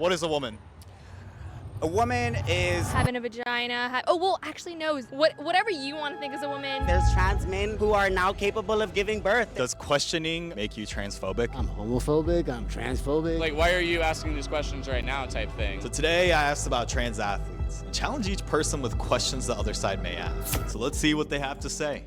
What is a woman? A woman is... having a vagina. Actually, no. Whatever you want to think is a woman. There's trans men who are now capable of giving birth. Does questioning make you transphobic? I'm homophobic, I'm transphobic. Like, why are you asking these questions right now type thing? So today I asked about trans athletes. Challenge each person with questions the other side may ask. So let's see what they have to say.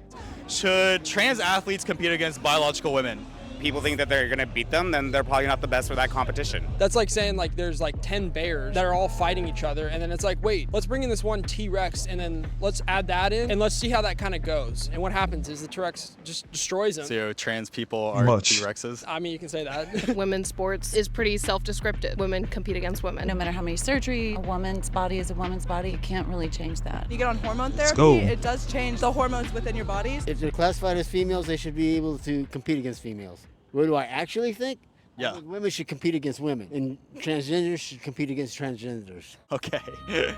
Should trans athletes compete against biological women? People think that they're gonna beat them, then they're probably not the best for that competition. That's like saying like there's like 10 bears that are all fighting each other, and then it's like, wait, let's bring in this one T-Rex and then let's add that in and let's see how that kind of goes. And what happens is the T-Rex just destroys them. So trans people are T-Rexes? I mean, you can say that. Women's sports is pretty self-descriptive. Women compete against women. No matter how many surgery, a woman's body is a woman's body. You can't really change that. You get on hormone therapy, it does change the hormones within your bodies. If they're classified as females, they should be able to compete against females. What do I actually think? Yeah. I think women should compete against women, and transgenders should compete against transgenders. Okay.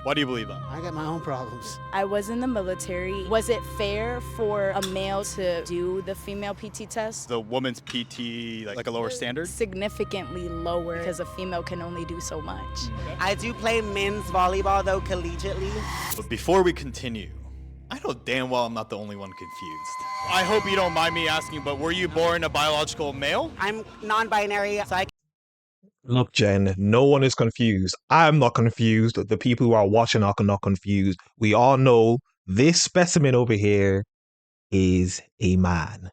What do you believe on? I got my own problems. I was in the military. Was it fair for a male to do the female PT test? The woman's PT, like a lower standard? Significantly lower, because a female can only do so much. I do play men's volleyball, though, collegiately. But before we continue, I know damn well I'm not the only one confused. I hope you don't mind me asking, but were you born a biological male? I'm non-binary, so I... Look, Jen, no one is confused. I'm not confused. The people who are watching are not confused. We all know this specimen over here is a man.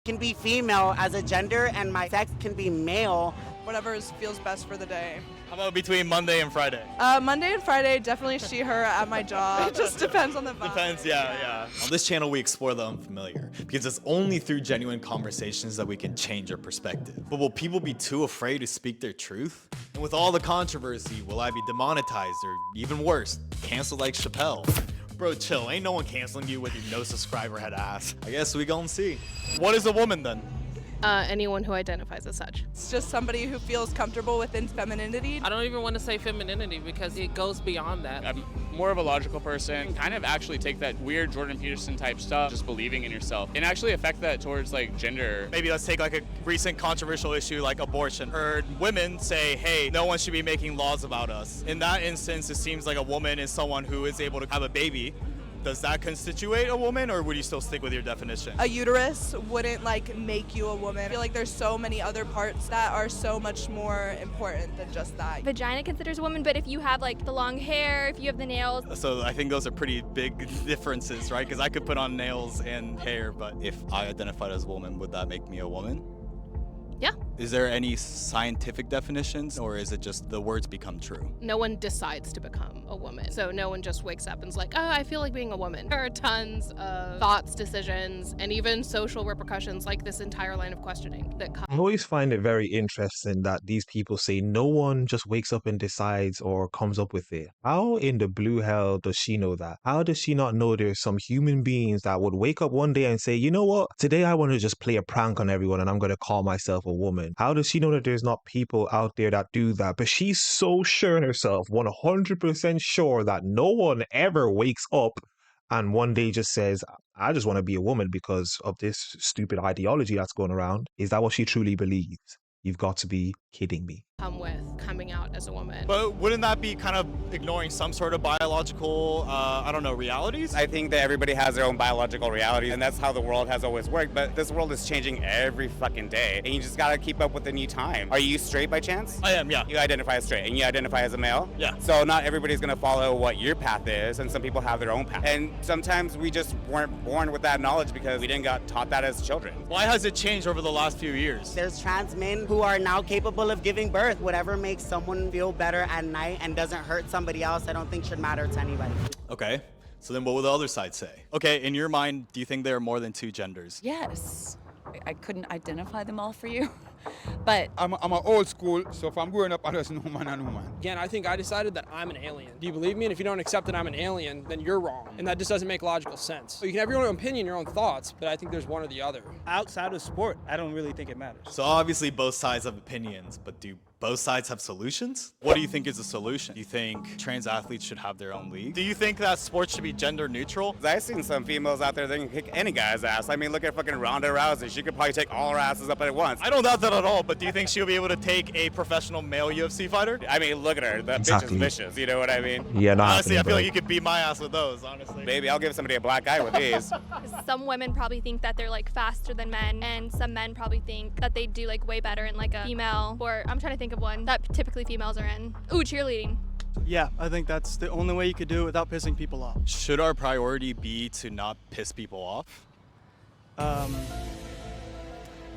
can be female as a gender, and my sex can be male. Whatever feels best for the day. How about between Monday and Friday? Monday and Friday, definitely she, her at my job. It just depends on the vibe. Depends, yeah. On this channel, we explore the unfamiliar because it's only through genuine conversations that we can change our perspective. But will people be too afraid to speak their truth? And with all the controversy, will I be demonetized or even worse, canceled like Chappelle? Bro, chill. Ain't no one canceling you with your no subscriber head ass. I guess we gon' see. What is a woman then? Anyone who identifies as such. It's just somebody who feels comfortable within femininity. I don't even want to say femininity because it goes beyond that. I'm more of a logical person. Kind of actually take that weird Jordan Peterson type stuff, just believing in yourself, and actually affect that towards like gender. Maybe let's take like a recent controversial issue like abortion. Heard women say, hey, no one should be making laws about us. In that instance, it seems like a woman is someone who is able to have a baby. Does that constitute a woman, or would you still stick with your definition? A uterus wouldn't like make you a woman. I feel like there's so many other parts that are so much more important than just that. Vagina considers a woman, but if you have like the long hair, if you have the nails. So I think those are pretty big differences, right? Because I could put on nails and hair, but if I identified as a woman, would that make me a woman? Yeah. Is there any scientific definitions, or is it just the words become true? No one decides to become a woman. So no one just wakes up and is like, oh, I feel like being a woman. There are tons of thoughts, decisions, and even social repercussions like this entire line of questioning that come. I always find it very interesting that these people say no one just wakes up and decides or comes up with it. How in the blue hell does she know that? How does she not know there's some human beings that would wake up one day and say, you know what, today I want to just play a prank on everyone and I'm going to call myself a woman? How does she know that there's not people out there that do that? But she's so sure in herself, 100% sure that no one ever wakes up and one day just says, I just want to be a woman because of this stupid ideology that's going around. Is that what she truly believes? You've got to be kidding me. Come with coming out as a woman. But wouldn't that be kind of ignoring some sort of biological, realities? I think that everybody has their own biological reality, and that's how the world has always worked. But this world is changing every fucking day, and you just gotta keep up with the new time. Are you straight by chance? I am, yeah. You identify as straight, and you identify as a male? Yeah. So not everybody's gonna follow what your path is, and some people have their own path. And sometimes we just weren't born with that knowledge because we didn't got taught that as children. Why has it changed over the last few years? There's trans men who are now capable of giving birth. Whatever makes someone feel better at night and doesn't hurt somebody else, I don't think should matter to anybody. Okay, so then what will the other side say? Okay, in your mind, do you think there are more than two genders? Yes. I couldn't identify them all for you, but I'm an old school, so if I'm growing up, I just know man and woman. Again, I think I decided that I'm an alien. Do you believe me? And if you don't accept that I'm an alien, then you're wrong. And that just doesn't make logical sense. So you can have your own opinion, your own thoughts, but I think there's one or the other. Outside of sport, I don't really think it matters. So obviously both sides have opinions, but do both sides have solutions? What do you think is the solution? Do you think trans athletes should have their own league? Do you think that sports should be gender neutral? I've seen some females out there that can kick any guy's ass. I mean, look at fucking Ronda Rousey. She could probably take all our asses up at once. I don't doubt that at all, but do you think she'll be able to take a professional male UFC fighter? I mean, look at her. That Exactly. bitch is vicious. You know what I mean? Yeah, not Honestly, I happening, feel bro. like you could beat my ass with those, honestly. Baby, I'll give somebody a black eye with these. Some women probably think that they're like faster than men, and some men probably think that they do like way better in like a female, or I'm trying to think of one that typically females are in. Ooh, cheerleading. Yeah, I think that's the only way you could do it without pissing people off. Should our priority be to not piss people off?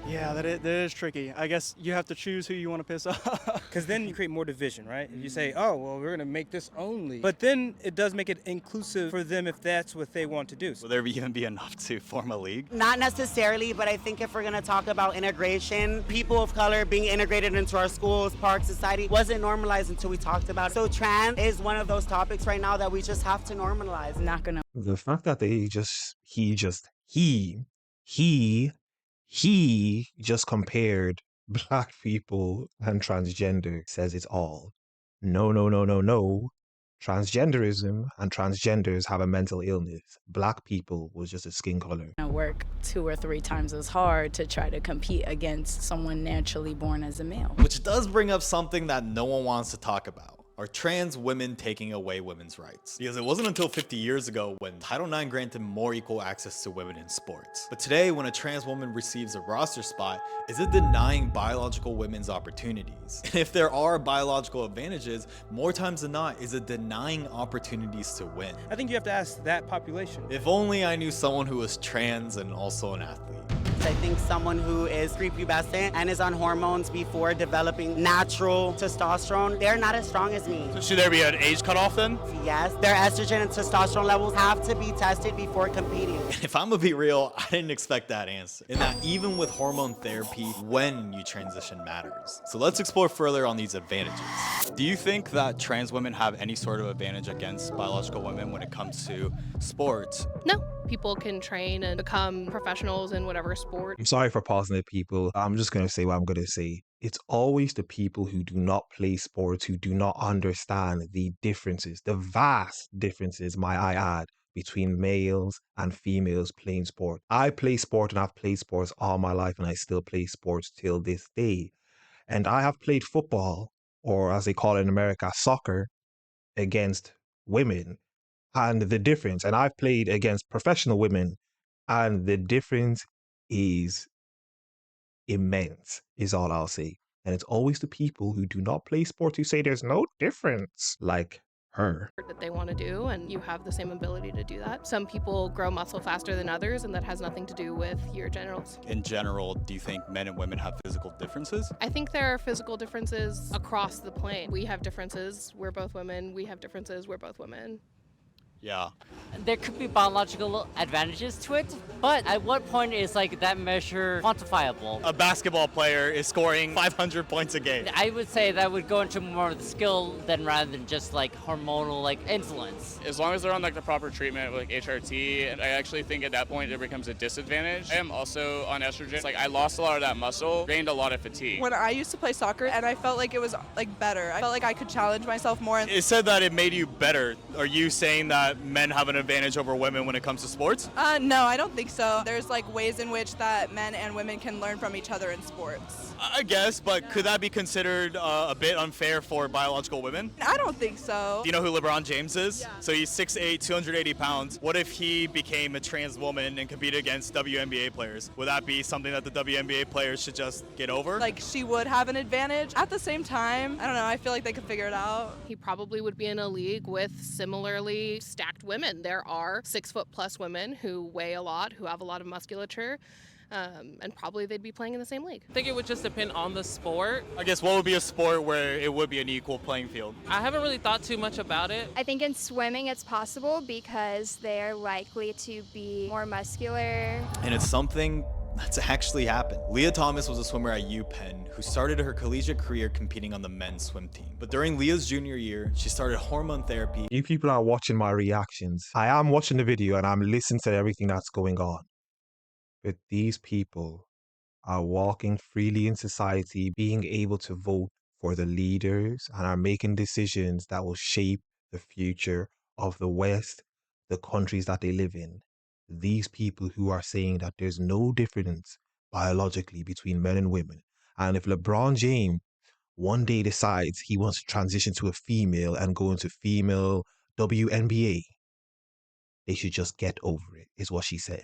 Yeah, that is tricky. I guess you have to choose who you want to piss off. Because then you create more division, right? If you say, oh, well, we're going to make this only. But then it does make it inclusive for them if that's what they want to do. Will there even be enough to form a league? Not necessarily, but I think if we're going to talk about integration, people of color being integrated into our schools, parks, society wasn't normalized until we talked about it. So trans is one of those topics right now that we just have to normalize. Not gonna. The fact that he just compared black people and transgender says it's all. No, no, no, no, no. Transgenderism and transgenders have a mental illness. Black people was just a skin color. I work 2 or 3 times as hard to try to compete against someone naturally born as a male. Which does bring up something that no one wants to talk about. Are trans women taking away women's rights? Because it wasn't until 50 years ago when Title IX granted more equal access to women in sports. But today, when a trans woman receives a roster spot, is it denying biological women's opportunities? And if there are biological advantages, more times than not, is it denying opportunities to win? I think you have to ask that population. If only I knew someone who was trans and also an athlete. I think someone who is prepubescent and is on hormones before developing natural testosterone, they're not as strong as me. So should there be an age cutoff then? Yes, their estrogen and testosterone levels have to be tested before competing. If I'm gonna be real, I didn't expect that answer. And that even with hormone therapy, when you transition matters. So let's explore further on these advantages. Do you think that trans women have any sort of advantage against biological women when it comes to sports? No. People can train and become professionals in whatever sport. I'm sorry for pausing it, people. I'm just going to say what I'm going to say. It's always the people who do not play sports, who do not understand the differences, the vast differences, might I add, between males and females playing sport. I play sport and I've played sports all my life, and I still play sports till this day. And I have played football, or as they call it in America, soccer, against women. And the difference, and I've played against professional women, and the difference is immense, is all I'll say. And it's always the people who do not play sports who say there's no difference, like her. That they want to do, and you have the same ability to do that. Some people grow muscle faster than others, and that has nothing to do with your genitals. In general, do you think men and women have physical differences? I think there are physical differences across the plane. We have differences, we're both women. We have differences, we're both women. Yeah. There could be biological advantages to it, but at what point is like that measure quantifiable? A basketball player is scoring 500 points a game. I would say that would go into more of the skill than rather than just like hormonal like influence. As long as they're on like the proper treatment with like HRT, I actually think at that point it becomes a disadvantage. I am also on estrogen. Like I lost a lot of that muscle, gained a lot of fatigue. When I used to play soccer, and I felt like it was like better. I felt like I could challenge myself more. It said that it made you better. Are you saying that men have an advantage over women when it comes to sports? No, I don't think so. There's like ways in which that men and women can learn from each other in sports. I guess, but could that be considered a bit unfair for biological women? I don't think so. Do you know who LeBron James is? Yeah. So he's 6'8", 280 pounds. What if he became a trans woman and competed against WNBA players? Would that be something that the WNBA players should just get over? Like she would have an advantage. At the same time, I don't know, I feel like they could figure it out. He probably would be in a league with similarly stacked women. There are 6'+ women who weigh a lot, who have a lot of musculature. And probably they'd be playing in the same league. I think it would just depend on the sport. I guess what would be a sport where it would be an equal playing field? I haven't really thought too much about it. I think in swimming it's possible because they're likely to be more muscular. And it's something that's actually happened. Leah Thomas was a swimmer at UPenn who started her collegiate career competing on the men's swim team. But during Leah's junior year, she started hormone therapy. You people are watching my reactions. I am watching the video and I'm listening to everything that's going on. But these people are walking freely in society, being able to vote for the leaders and are making decisions that will shape the future of the West, the countries that they live in. These people who are saying that there's no difference biologically between men and women. And if LeBron James one day decides he wants to transition to a female and go into female WNBA, they should just get over it, is what she said.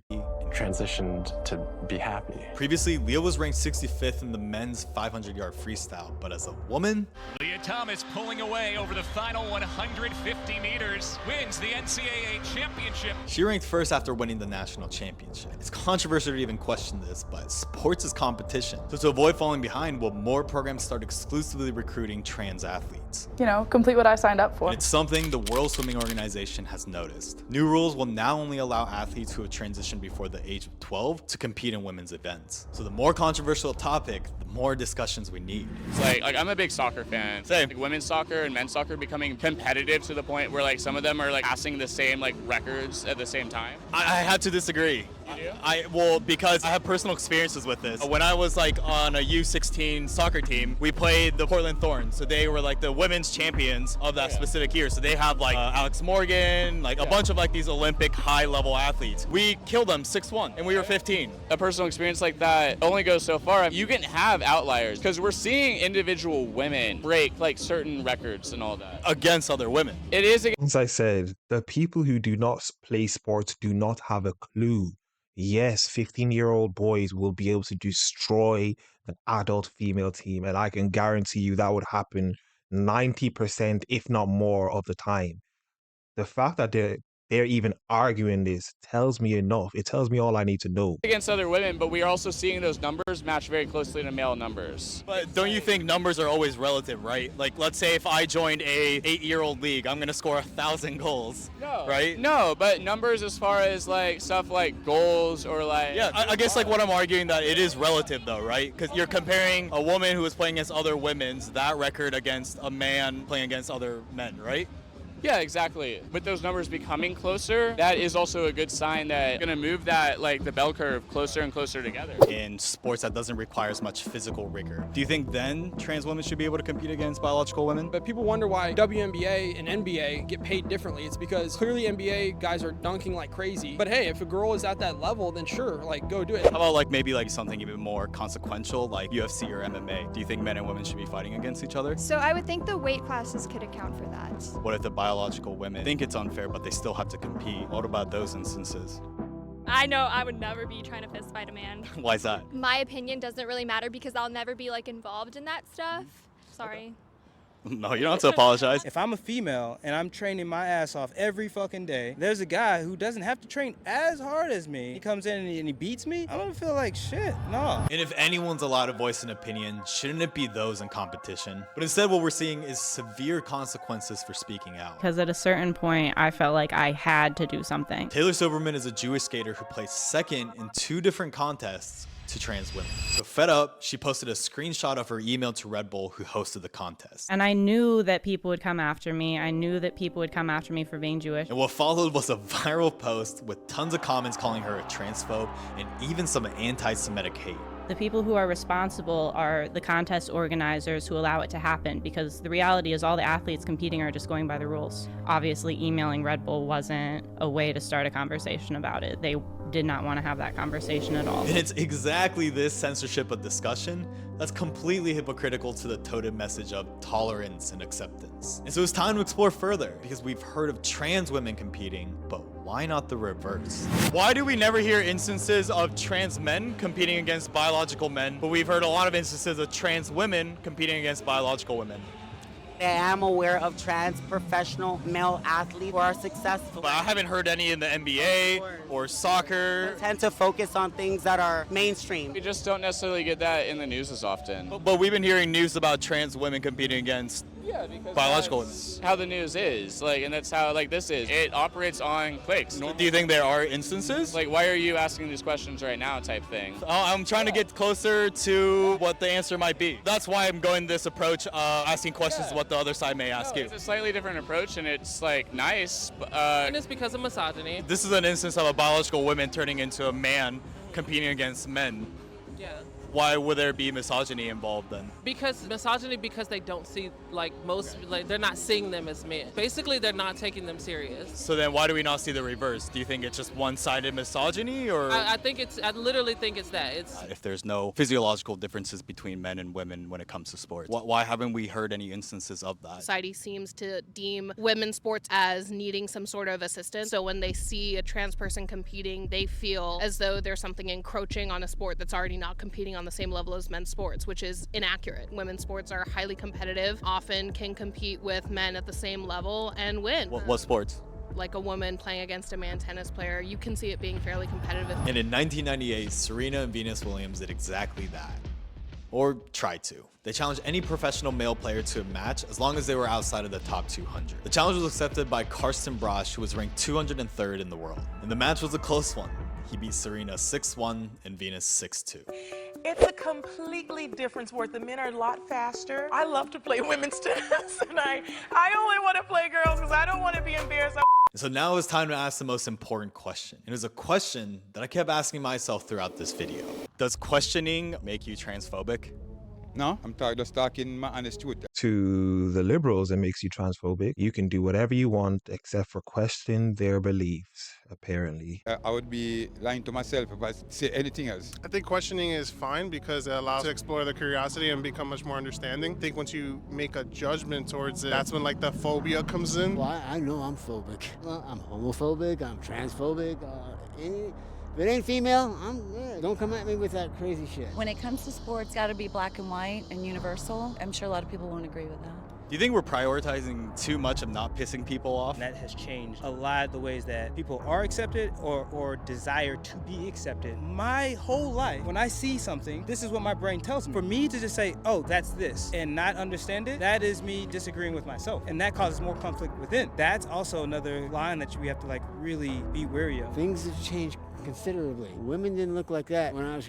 Transitioned to be happy. Previously, Leah was ranked 65th in the men's 500-yard freestyle, but as a woman, Leah Thomas pulling away over the final 150 meters, wins the NCAA championship. she ranked first after winning the national championship. It's controversial to even question this, but sports is competition. So to avoid falling behind, will more programs start exclusively recruiting trans athletes? You know, complete what I signed up for. And it's something the World Swimming Organization has noticed. New rules will now only allow athletes who have transitioned before the age of 12 to compete in women's events. So the more controversial topic, the more discussions we need. It's like I'm a big soccer fan. Same. Like women's soccer and men's soccer becoming competitive to the point where like some of them are like passing the same like records at the same time. I have to disagree. You do? Well, because I have personal experiences with this. When I was like on a U16 soccer team, we played the Portland Thorns. So they were like the women's champions of that specific year. So they have like Alex Morgan, like a bunch of like these Olympic high level athletes. We killed them 6-1 and we were 15. A personal experience like that only goes so far. You can have outliers because we're seeing individual women break like certain records and all that. Against other women. It is. As I said, the people who do not play sports do not have a clue. Yes, 15-year-old boys will be able to destroy the adult female team, and I can guarantee you that would happen 90%, if not more, of the time. The fact that they're even arguing this tells me enough. It tells me all I need to know. Against other women, but we are also seeing those numbers match very closely to male numbers. But don't you think numbers are always relative, right? Like, let's say if I joined a 8-year-old league, I'm gonna score 1,000 goals, right? No, but numbers as far as like stuff like goals or like... Yeah, I guess like what I'm arguing that it is relative though, right? Because you're comparing a woman who is playing against other women's, that record against a man playing against other men, right? Yeah, exactly. With those numbers becoming closer, that is also a good sign that going to move that, like the bell curve closer and closer together. In sports that doesn't require as much physical rigor, do you think then trans women should be able to compete against biological women? But people wonder why WNBA and NBA get paid differently. It's because clearly NBA guys are dunking like crazy. But hey, if a girl is at that level, then sure, like go do it. How about like maybe like something even more consequential like UFC or MMA? Do you think men and women should be fighting against each other? So I would think the weight classes could account for that. What if the biological women think it's unfair, but they still have to compete? What about those instances? I know I would never be trying to fist fight a man. Why is that? My opinion doesn't really matter because I'll never be like involved in that stuff. Sorry. No, you don't have to apologize. If I'm a female and I'm training my ass off every fucking day, there's a guy who doesn't have to train as hard as me. He comes in and he beats me. I'm gonna feel like shit. No. And if anyone's allowed to voice an opinion, shouldn't it be those in competition? But instead what we're seeing is severe consequences for speaking out. Because at a certain point, I felt like I had to do something. Taylor Silverman is a Jewish skater who placed second in 2 different contests to trans women. So fed up, she posted a screenshot of her email to Red Bull, who hosted the contest. And I knew that people would come after me. I knew that people would come after me for being Jewish. And what followed was a viral post with tons of comments calling her a transphobe and even some anti-Semitic hate. The people who are responsible are the contest organizers who allow it to happen, because the reality is all the athletes competing are just going by the rules. Obviously, emailing Red Bull wasn't a way to start a conversation about it. They did not want to have that conversation at all. And it's exactly this censorship of discussion that's completely hypocritical to the toted message of tolerance and acceptance. And so it's time to explore further, because we've heard of trans women competing, but why not the reverse? Why do we never hear instances of trans men competing against biological men, but we've heard a lot of instances of trans women competing against biological women? I am aware of trans professional male athletes who are successful. But I haven't heard any in the NBA or soccer. We tend to focus on things that are mainstream. We just don't necessarily get that in the news as often. But we've been hearing news about trans women competing against biological women. That's how the news is, like, and that's how like this is. It operates on clicks. Do you think there are instances? Like, why are you asking these questions right now type thing? I'm trying to get closer to what the answer might be. That's why I'm going this approach, asking questions what the other side may ask you. It's a slightly different approach, and it's like nice. And it's because of misogyny. This is an instance of a biological woman turning into a man competing against men. Yeah. Why would there be misogyny involved then? Because misogyny, because they don't see, like, like, they're not seeing them as men. Basically, they're not taking them serious. So then why do we not see the reverse? Do you think it's just one-sided misogyny, or? I literally think it's that. If there's no physiological differences between men and women when it comes to sports, why haven't we heard any instances of that? Society seems to deem women's sports as needing some sort of assistance. So when they see a trans person competing, they feel as though there's something encroaching on a sport that's already not competing on the same level as men's sports, which is inaccurate. Women's sports are highly competitive, often can compete with men at the same level and win. What sports? Like a woman playing against a man tennis player, you can see it being fairly competitive. And in 1998, Serena and Venus Williams did exactly that. Or tried to. They challenged any professional male player to a match as long as they were outside of the top 200. The challenge was accepted by Karsten Brosch, who was ranked 203rd in the world. And the match was a close one. He beat Serena 6-1 and Venus 6-2. It's a completely different sport. The men are a lot faster. I love to play women's tennis, and I only want to play girls because I don't want to be embarrassed. So now it's time to ask the most important question. It is a question that I kept asking myself throughout this video. Does questioning make you transphobic? No, I'm just talking my honest truth. To the liberals, it makes you transphobic. You can do whatever you want except for question their beliefs, apparently. I would be lying to myself if I say anything else. I think questioning is fine because it allows to explore the curiosity and become much more understanding. I think once you make a judgment towards it, that's when like the phobia comes in. Well, I know I'm phobic. Well, I'm homophobic, I'm transphobic, if it ain't female, don't come at me with that crazy shit. When it comes to sports, it's got to be black and white and universal. I'm sure a lot of people won't agree with that. Do you think we're prioritizing too much of not pissing people off? That has changed a lot of the ways that people are accepted or desire to be accepted. My whole life, when I see something, this is what my brain tells me. For me to just say, oh, that's this, and not understand it, that is me disagreeing with myself. And that causes more conflict within. That's also another line that we have to like really be wary of. Things have changed considerably. Women didn't look like that when I was...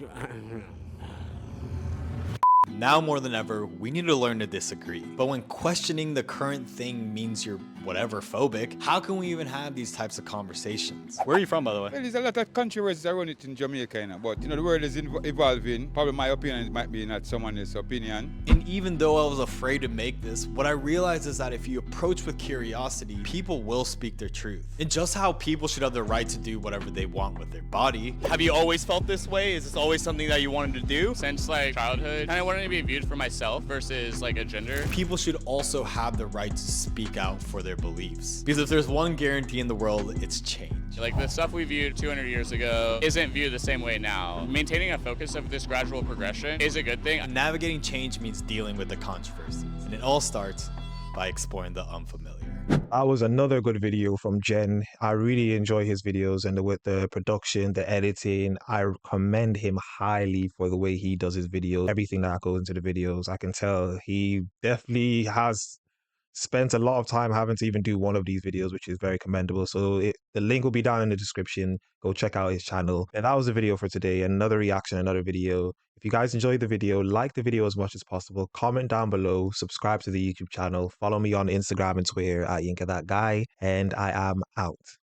Now more than ever, we need to learn to disagree. But when questioning the current thing means you're whatever phobic, how can we even have these types of conversations? Where are you from, by the way? Well, there's a lot of controversies around it in Jamaica, but the world is evolving. Probably my opinion might be not someone else's opinion. And even though I was afraid to make this, what I realized is that if you approach with curiosity, people will speak their truth. And just how people should have the right to do whatever they want with their body. Have you always felt this way? Is this always something that you wanted to do? Since like childhood, I wanted to be viewed for myself versus like a gender. People should also have the right to speak out for their beliefs. Because if there's one guarantee in the world, it's change. Like the stuff we viewed 200 years ago isn't viewed the same way now. Maintaining a focus of this gradual progression is a good thing. Navigating change means dealing with the controversies. And it all starts by exploring the unfamiliar. That was another good video from Jen. I really enjoy his videos, and with the production, the editing, I commend him highly for the way he does his videos. Everything that goes into the videos, I can tell he definitely has spent a lot of time having to even do one of these videos, which is very commendable. So the link will be down in the description. Go check out his channel. And that was the video for today. Another reaction, another video. If you guys enjoyed the video, like the video as much as possible. Comment down below. Subscribe to the YouTube channel. Follow me on Instagram and Twitter at YinkaThatGuy. And I am out.